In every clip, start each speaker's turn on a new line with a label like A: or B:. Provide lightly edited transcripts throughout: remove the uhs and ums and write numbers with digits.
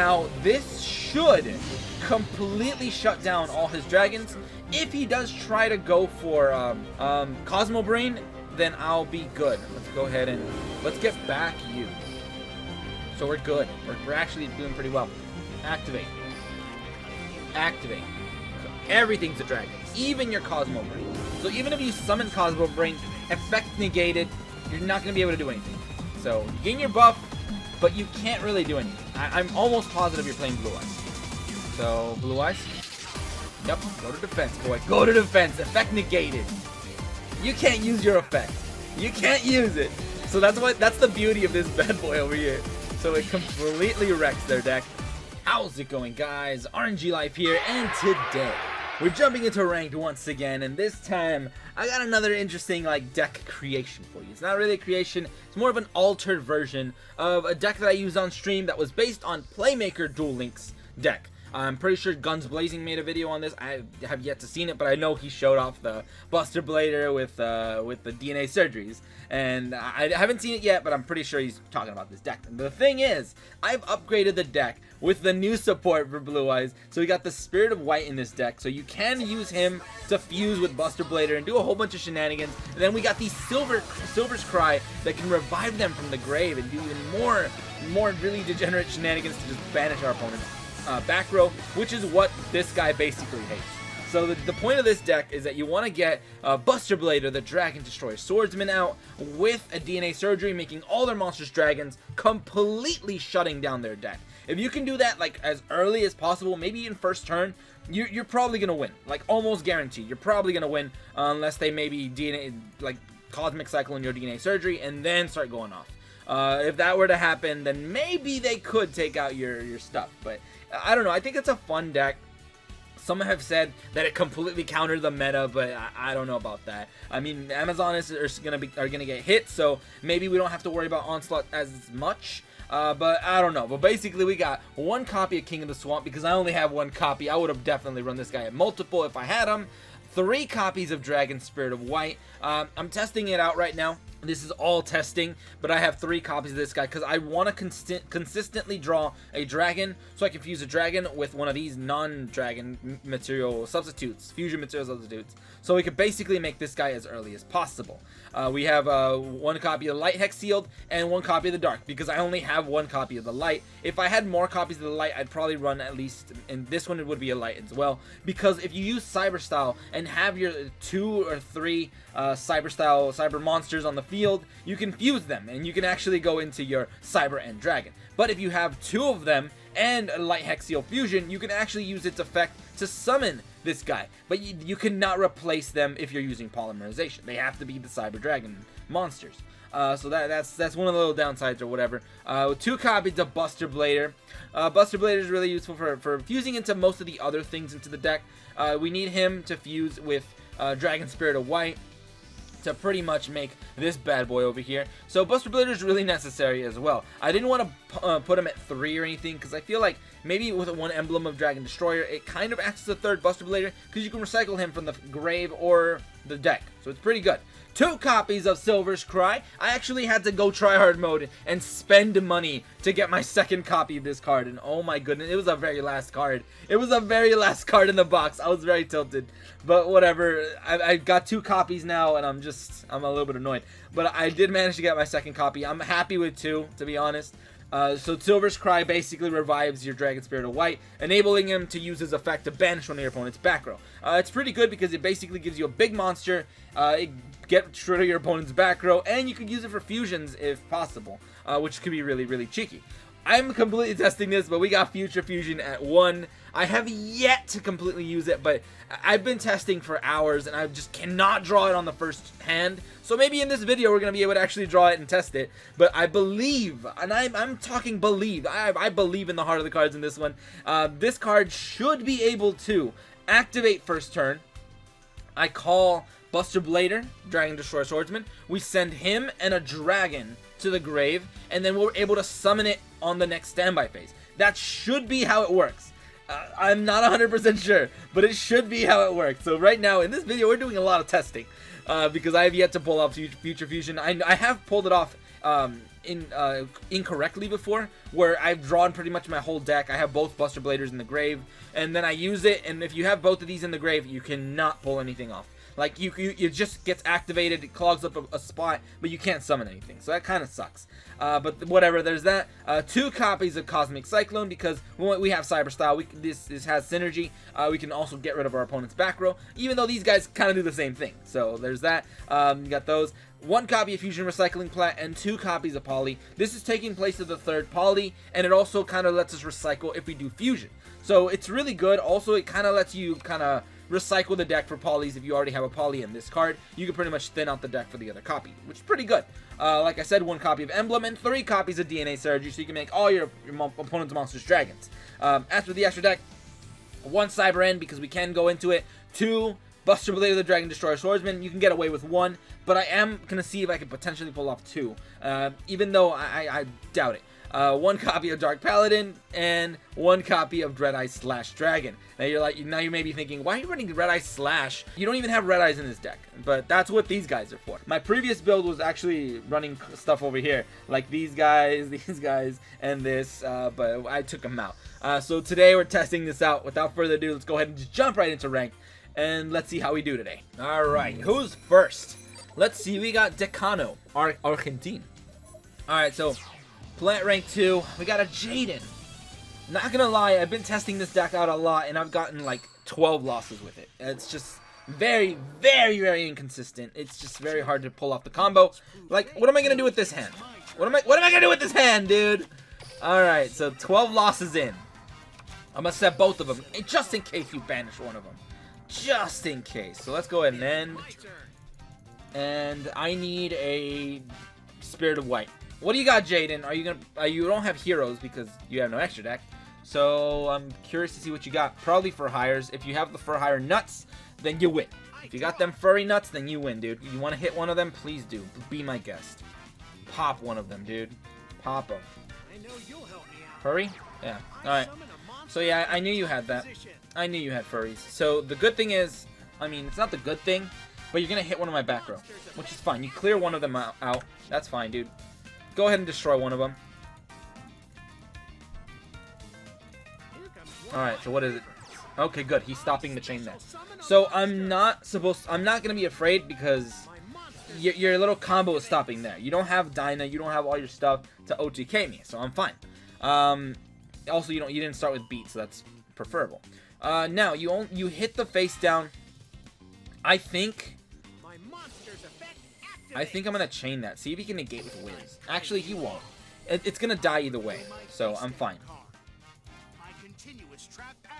A: Now, this should completely shut down all his dragons. If he does try to go for Cosmo Brain, then I'll be good. Let's go ahead and let's get back you. So we're good. We're actually doing pretty well. Activate. Activate. Everything's a dragon, even your Cosmo Brain. So even if you summon Cosmo Brain, effect negated, you're not going to be able to do anything. So you gain your buff, but you can't really do anything. I'm almost positive you're playing Blue Eyes. So Blue Eyes. Yep, go to defense, boy. Go to defense. Effect negated. You can't use your effect. You can't use it. So that's the beauty of this bad boy over here. So it completely wrecks their deck. How's it going, guys? aRenG Life here, and today we're jumping into ranked once again, and this time I got another interesting deck creation for you. It's not really a creation, it's more of an altered version of a deck that I used on stream that was based on Playmaker Duel Links deck. I'm pretty sure Guns Blazing made a video on this. I have yet to seen it, but I know he showed off the BUSTER BLADER with the DNA surgeries. And I haven't seen it yet, but I'm pretty sure he's talking about this deck. And the thing is, I've upgraded the deck with the new support for Blue Eyes. So we got the Spirit of White in this deck. So you can use him to fuse with BUSTER BLADER and do a whole bunch of shenanigans. And then we got the Silver's Cry that can revive them from the grave and do even more really degenerate shenanigans to just banish our opponents. Back row, which is what this guy basically hates. So the point of this deck is that you want to get BUSTER BLADER, the Dragon Destroyer Swordsman, out with a DNA Surgery, making all their monsters dragons, completely shutting down their deck. If you can do that as early as possible, maybe in first turn, you're probably gonna win, almost guaranteed. You're probably gonna win unless they maybe DNA Cosmic Cycle in your DNA Surgery and then start going off. If that were to happen, then maybe they could take out your stuff, but I don't know. I think it's a fun deck. Some have said that it completely countered the meta, but I don't know about that. I mean, Amazonists are gonna get hit, so maybe we don't have to worry about Onslaught as much. But I don't know. But basically, we got one copy of King of the Swamp because I only have one copy. I would have definitely run this guy at multiple if I had him. 3 copies of Dragon Spirit of White. I'm testing it out right now. This is all testing, but I have 3 copies of this guy because I want to consistently draw a dragon so I can fuse a dragon with one of these non-dragon material substitutes, fusion material substitutes, so we can basically make this guy as early as possible. We have 1 copy of the Light Hex Sealed and 1 copy of the Dark because I only have 1 copy of the Light. If I had more copies of the Light, I'd probably run at least, and this one would be a Light as well, because if you use Cyber Style and have your 2 or 3 cyber monsters on the field, you can fuse them and you can actually go into your Cyber and Dragon. But if you have 2 of them and a Light Hex Seal fusion, you can actually use its effect to summon this guy, but you cannot replace them if you're using polymerization. They have to be the Cyber Dragon monsters. So that's one of the little downsides or whatever. 2 copies of BUSTER BLADER. BUSTER BLADER is really useful for fusing into most of the other things into the deck. We need him to fuse with Dragon Spirit of White to pretty much make this bad boy over here. So BUSTER BLADER is really necessary as well. I didn't want to put him at 3 or anything because I feel like maybe with 1 emblem of Dragon Destroyer, it kind of acts as a 3rd BUSTER BLADER because you can recycle him from the grave or the deck. So it's pretty good. 2 copies of Silver's Cry. I actually had to go try hard mode and spend money to get my 2nd copy of this card, and oh my goodness, it was a very last card. It was a very last card in the box. I was very tilted, but whatever. I got 2 copies now, and I'm a little bit annoyed, but I did manage to get my 2nd copy. I'm happy with 2, to be honest. So Silver's Cry basically revives your Dragon Spirit of White, enabling him to use his effect to banish one of your opponent's back row. It's pretty good because it basically gives you a big monster, it gets rid of your opponent's back row, and you could use it for fusions if possible, which could be really, really cheeky. I'm completely testing this, but we got Future Fusion at 1. I have yet to completely use it, but I've been testing for hours, and I just cannot draw it on the first hand. So maybe in this video, we're going to be able to actually draw it and test it. But I believe, and I'm talking believe, I believe in the heart of the cards in this one. This card should be able to activate first turn. I call BUSTER BLADER, Dragon Destroyer Swordsman. We send him and a dragon to the grave, and then we're able to summon it on the next standby phase. That should be how it works. I'm not 100% sure, but it should be how it works. So right now in this video, we're doing a lot of testing. because I have yet to pull off Future Fusion. I have pulled it off incorrectly before, where I've drawn pretty much my whole deck. I have both Buster Bladers in the grave, and then I use it, and if you have both of these in the grave, you cannot pull anything off. Like, it just gets activated, it clogs up a spot, but you can't summon anything, so that kind of sucks. But whatever, there's that. 2 copies of Cosmic Cyclone, because we have Cyber Style. This has synergy. We can also get rid of our opponent's back row, even though these guys kind of do the same thing. So there's that. You got those. 1 copy of Fusion Recycling Plat, and 2 copies of Poly. This is taking place of the 3rd Poly, and it also kind of lets us recycle if we do Fusion. So it's really good. Also, it kind of lets you kind of recycle the deck for polys. If you already have a poly in this card, you can pretty much thin out the deck for the other copy, which is pretty good. Like I said, 1 copy of Emblem and 3 copies of DNA Surgery, so you can make all your opponent's monsters dragons. As for the extra deck, 1 aRenG, because we can go into it. 2 Buster Blader the Dragon Destroyer Swordsman. You can get away with 1, but I am gonna see if I can potentially pull off 2, even though I doubt it. 1 copy of Dark Paladin and 1 copy of Dread Eye / Dragon. Now you may be thinking, why are you running Red Eye / You don't even have Red Eyes in this deck, but that's what these guys are for. My previous build was actually running stuff over here, like these guys, and this, but I took them out. So today we're testing this out. Without further ado, let's go ahead and just jump right into ranked, and let's see how we do today. All right, who's first? Let's see. We got Decano, Argentine. All right, so. Plant rank 2, we got a Jaden. Not gonna lie, I've been testing this deck out a lot, and I've gotten like 12 losses with it. It's just very, very, very inconsistent. It's just very hard to pull off the combo. Like, what am I gonna do with this hand? What am I gonna do with this hand, dude? All right, so 12 losses in. I'm gonna set both of them, just in case you banish one of them. Just in case. So let's go ahead and end. And I need a Spirit of White. What do you got, Jaden? Are you gonna? You don't have heroes because you have no extra deck. So I'm curious to see what you got. Probably for hires. If you have the for hire nuts, then you win. If you got them furry nuts, then you win, dude. You want to hit one of them? Please do. Be my guest. Pop one of them, dude. Pop them. Furry? Yeah. All right. So yeah, I knew you had that. I knew you had furries. So the good thing is, I mean, it's not the good thing, but you're gonna hit one of my back row, which is fine. You clear one of them out. That's fine, dude. Go ahead and destroy one of them. Alright, so what is it? Okay, good. He's stopping the chain there. So I'm not gonna be afraid because your little combo is stopping there. You don't have Dyna, you don't have all your stuff to OTK me, so I'm fine. Also, you didn't start with beat, so that's preferable. Now you hit the face down. I think I'm gonna chain that. See if he can negate with Wiz. Actually, he won't. It's gonna die either way, so I'm fine.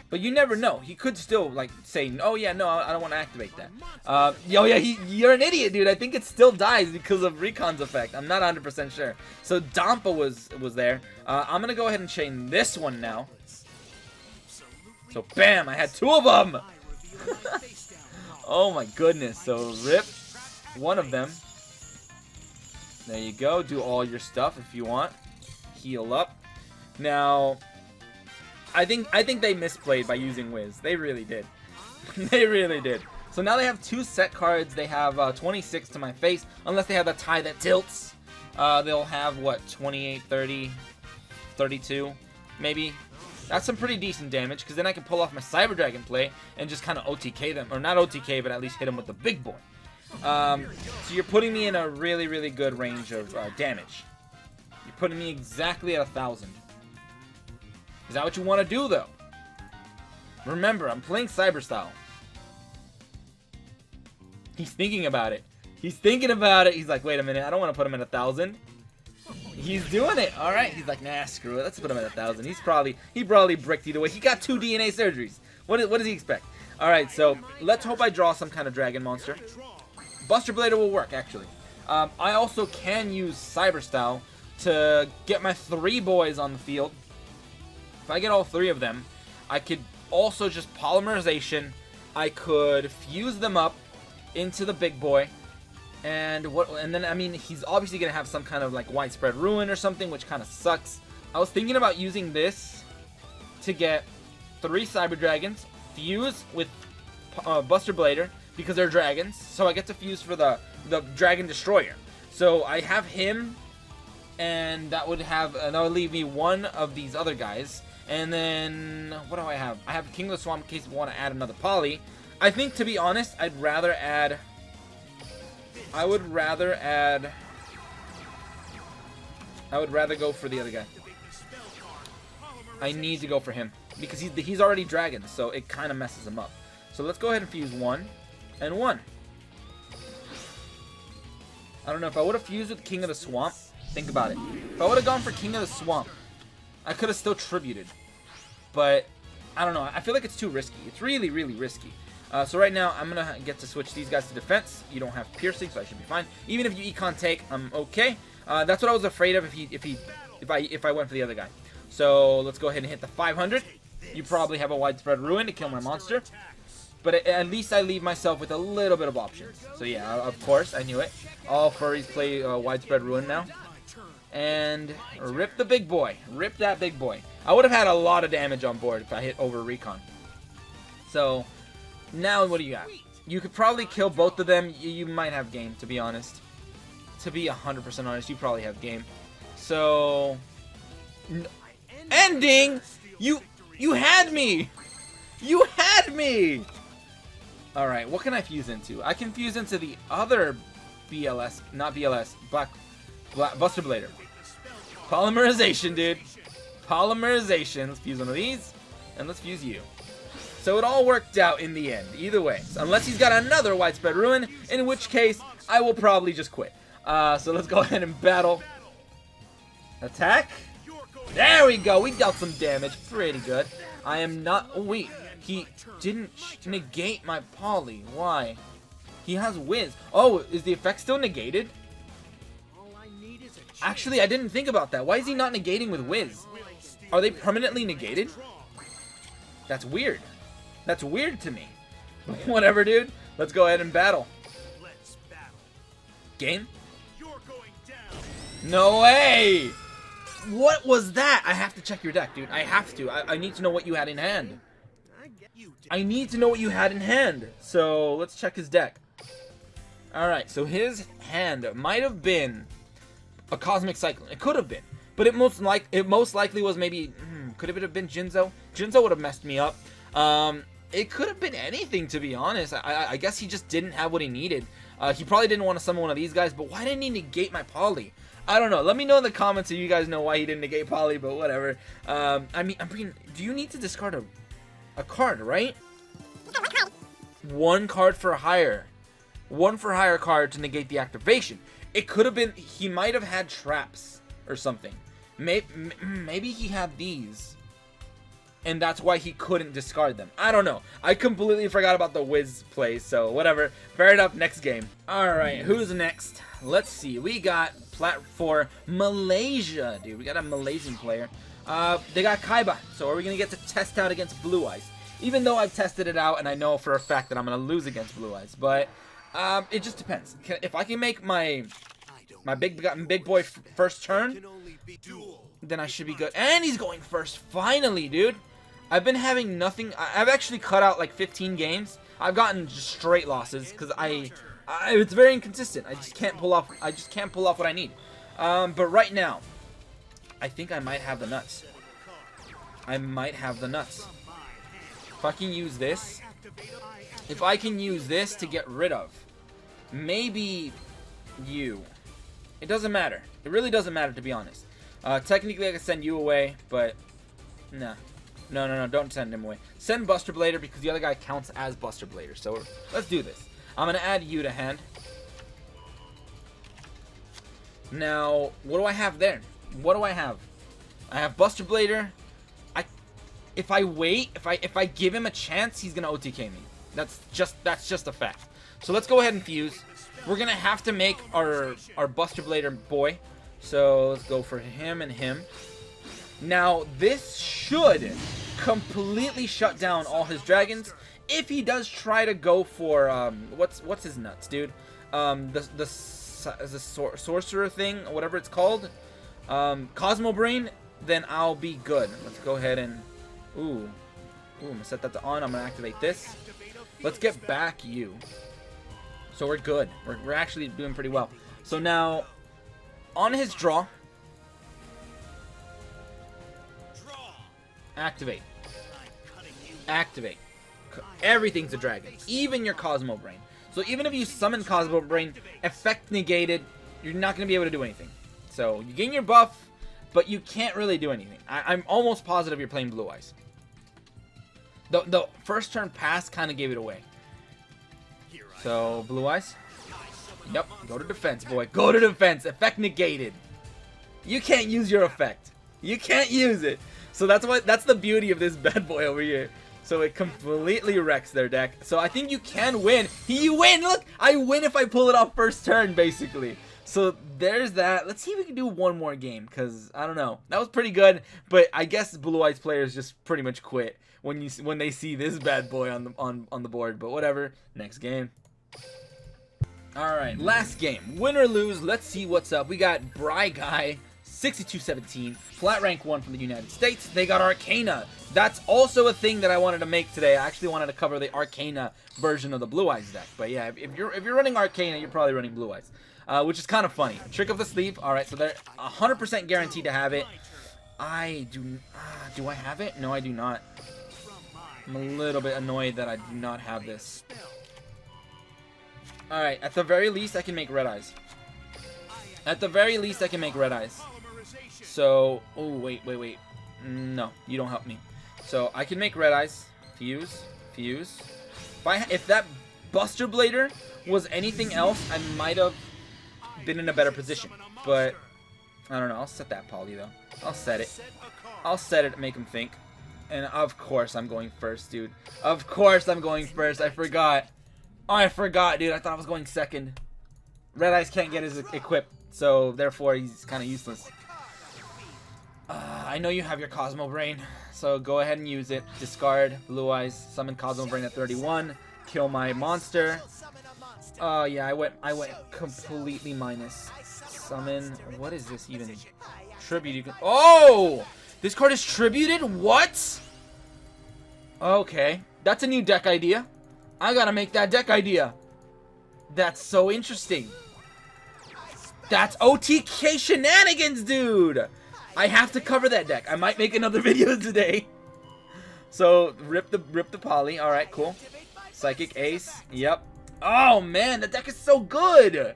A: But you never know. He could still like say, "Oh yeah, no, I don't want to activate that." Oh yeah, you're an idiot, dude. I think it still dies because of Recon's effect. I'm not 100% sure. So Dampa was there. I'm gonna go ahead and chain this one now. So bam, I had 2 of them. Oh my goodness. So rip one of them. There you go. Do all your stuff if you want. Heal up. Now, I think they misplayed by using Wiz. They really did. They really did. So now they have 2 set cards. They have 26 to my face. Unless they have a tie that tilts. They'll have, what, 28, 30, 32, maybe. That's some pretty decent damage, because then I can pull off my Cyber Dragon play and just kind of OTK them. Or not OTK, but at least hit them with the big boy. So you're putting me in a really, really good range of damage. You're putting me exactly at 1,000. Is that what you want to do, though? Remember, I'm playing Cyber Style. He's thinking about it. He's thinking about it. He's like, wait a minute, I don't want to put him at 1,000. He's doing it. All right. He's like, nah, screw it. Let's put him at 1,000. He probably bricked either way. He got 2 DNA surgeries. What does he expect? All right. So let's hope I draw some kind of dragon monster. Buster Blader will work, actually. I also can use Cyber Style to get my 3 boys on the field. If I get all 3 of them, I could also just polymerization. I could fuse them up into the big boy. And then, I mean, he's obviously going to have some kind of, like, widespread ruin or something, which kind of sucks. I was thinking about using this to get 3 Cyber Dragons, fuse with Buster Blader, because they're dragons. So I get to fuse for the Dragon Destroyer. So I have him, and that would leave me one of these other guys. And then what do I have? I have King of the Swamp in case we want to add another poly. I think, to be honest, I would rather go for the other guy. I need to go for him because he's already dragon, so it kind of messes him up. So let's go ahead and fuse 1 and 1. I don't know if I would have fused with King of the Swamp. Think about it. If I would have gone for King of the Swamp, I could have still tributed. But I don't know. I feel like it's too risky. It's really, really risky. So right now, I'm going to get to switch these guys to defense. You don't have piercing, so I should be fine. Even if you econ take, I'm okay. That's what I was afraid of if I went for the other guy. So let's go ahead and hit the 500. You probably have a widespread ruin to kill my monster. But at least I leave myself with a little bit of options. So yeah, of course, I knew it. All furries play widespread ruin now. And rip the big boy. Rip that big boy. I would have had a lot of damage on board if I hit over recon. So now what do you got? You could probably kill both of them. You might have game, to be honest. To be 100% honest, you probably have game. So ending. You had me. You had me. All right, what can I fuse into? I can fuse into the other BLS, not BLS, Buster Blader. Polymerization, dude. Polymerization. Let's fuse one of these, and let's fuse you. So it all worked out in the end, either way. So unless he's got another widespread ruin, in which case I will probably just quit. So let's go ahead and battle. Attack. There we go. We dealt some damage. Pretty good. I am not... Oh, wait. He didn't negate my poly. Why? He has whiz. Oh, is the effect still negated? Actually, I didn't think about that. Why is he not negating with whiz? Are they permanently negated? That's weird. That's weird to me. Whatever, dude. Let's go ahead and battle. Game? No way! What was that? I have to check your deck, dude. I have to. I need to know what you had in hand. I need to know what you had in hand. So let's check his deck. Alright, so his hand might have been a Cosmic Cyclone. It could have been. But it most likely was maybe... could it have been Jinzo? Jinzo would have messed me up. It could have been anything, to be honest. I guess he just didn't have what he needed. He probably didn't want to summon one of these guys, but why didn't he negate my poly? I don't know. Let me know in the comments if you guys know why he didn't negate poly, but whatever. I mean, do you need to discard a card, right? One card for hire. One for hire card to negate the activation. It could have been, he might have had traps or something. Maybe he had these. And that's why he couldn't discard them. I don't know. I completely forgot about the whiz play, so whatever. Fair enough, next game. Alright, who's next? Let's see. We got for Malaysia, dude. We got a Malaysian player. They got Kaiba, so are we going to get to test out against Blue Eyes? Even though I've tested it out and I know for a fact that I'm going to lose against Blue Eyes. But it just depends. If I can make my big boy first turn, then I should be good. And he's going first, finally, dude. I've been having nothing. I've actually cut out like 15 games. I've gotten just straight losses because it's very inconsistent. I just can't pull off what I need. But right now, I think I might have the nuts. I might have the nuts. If I can use this, to get rid of maybe you. It doesn't matter. It really doesn't matter, to be honest. Technically, I can send you away, but nah. No, don't send him away. Send Buster Blader because the other guy counts as Buster Blader. So let's do this. I'm going to add you to hand. Now, what do I have there? What do I have? I have Buster Blader. If I wait, if I give him a chance, he's going to OTK me. That's just a fact. So let's go ahead and fuse. We're going to have to make our Buster Blader boy. So let's go for him and him. Now, this should completely shut down all his dragons if he does try to go for what's his nuts, dude? The sorcerer thing, whatever it's called, Cosmo Brain. Then I'll be good. Let's go ahead and I'm gonna set that to on. I'm gonna activate this. Let's get back you. So we're good. We're actually doing pretty well. So now, on his draw, activate. Activate. Everything's a dragon. Even your Cosmo Brain. So even if you summon Cosmo Brain, effect negated, you're not going to be able to do anything. So you gain your buff, but you can't really do anything. I'm almost positive you're playing Blue Eyes. The first turn pass kind of gave it away. So Blue Eyes. Yep. Go to defense, boy. Go to defense. Effect negated. You can't use your effect. You can't use it. So that's the beauty of this bad boy over here. So it completely wrecks their deck. So I think you can win. You win! Look! I win if I pull it off first turn, basically. So there's that. Let's see if we can do one more game, because I don't know. That was pretty good, but I guess Blue Eyes players just pretty much quit when they see this bad boy on the board. But whatever. Next game. Alright, last game. Win or lose, let's see what's up. We got Bry Guy, 6217, flat rank 1 from the United States. They got Arcana. That's also a thing that I wanted to make today. I actually wanted to cover the Arcana version of the Blue Eyes deck. But yeah, if you're running Arcana, you're probably running Blue Eyes. Which is kind of funny. Trick of the Sleeve. Alright, so they're 100% guaranteed to have it. Do I have it? No, I do not. I'm a little bit annoyed that I do not have this. Alright, at the very least, I can make Red Eyes. At the very least, I can make Red Eyes. So, oh, wait. No, you don't help me. So, I can make Red Eyes. Fuse. If that Buster Blader was anything else, I might have been in a better position. But, I don't know. I'll set that poly, though. I'll set it to make him think. And, of course, I'm going first, dude. Of course I'm going first. I forgot. Oh, I forgot, dude. I thought I was going second. Red Eyes can't get his equip, so therefore he's kind of useless. I know you have your Cosmo Brain, so go ahead and use it. Discard Blue Eyes, summon Cosmo Brain at 31, kill my monster. Oh yeah, I went completely minus. Summon. What is this even? Tribute. You can. Oh, this card is tributed. What? Okay, that's a new deck idea. I gotta make that deck idea. That's so interesting. That's OTK shenanigans, dude. I have to cover that deck. I might make another video today. So rip the poly. All right, cool. Psychic Ace. Yep. Oh man, the deck is so good.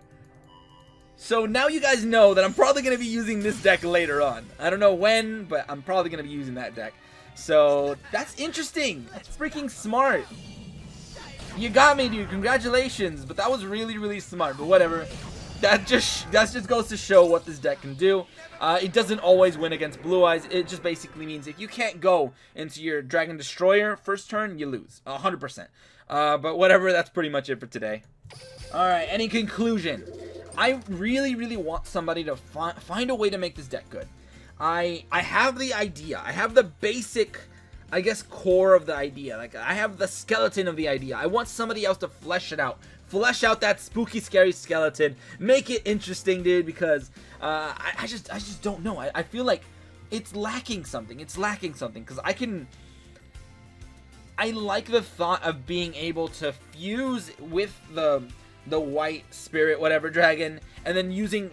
A: So now you guys know that I'm probably gonna be using this deck later on. I don't know when, but I'm probably gonna be using that deck. So that's interesting. That's freaking smart. You got me, dude. Congratulations. But that was really, really smart. But whatever. That just goes to show what this deck can do. It doesn't always win against Blue Eyes. It just basically means if you can't go into your Dragon Destroyer first turn, you lose. 100%. But whatever. That's pretty much it for today. Alright. Any conclusion? I really, really want somebody to find a way to make this deck good. I have the idea. I have the basic, I guess, core of the idea. Like, I have the skeleton of the idea. I want somebody else to flesh it out. Flesh out that spooky, scary skeleton. Make it interesting, dude, because I just don't know. I feel like it's lacking something. It's lacking something, because I like the thought of being able to fuse with the white spirit, whatever, dragon, and then using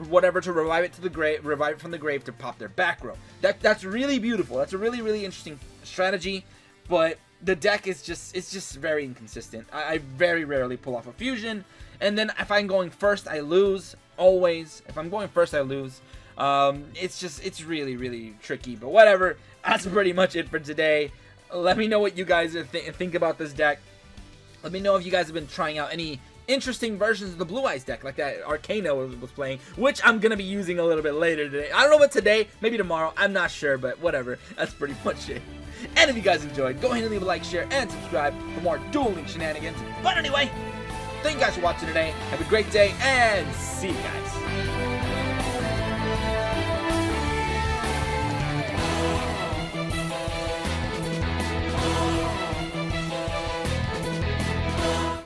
A: whatever to revive it to the grave, revive it from the grave to pop their back row. That's really beautiful. That's a really, really interesting strategy, but the deck is just very inconsistent. I very rarely pull off a fusion, and then if I'm going first, I lose. Always. If I'm going first, I lose. It's really, really tricky, but whatever. That's pretty much it for today. Let me know what you guys think about this deck. Let me know if you guys have been trying out any interesting versions of the Blue Eyes deck, like that Arcana was playing, which I'm going to be using a little bit later today. I don't know about today, maybe tomorrow, I'm not sure, but whatever. That's pretty much it. And if you guys enjoyed, go ahead and leave a like, share, and subscribe for more dueling shenanigans. But anyway, thank you guys for watching today. Have a great day, and see you guys.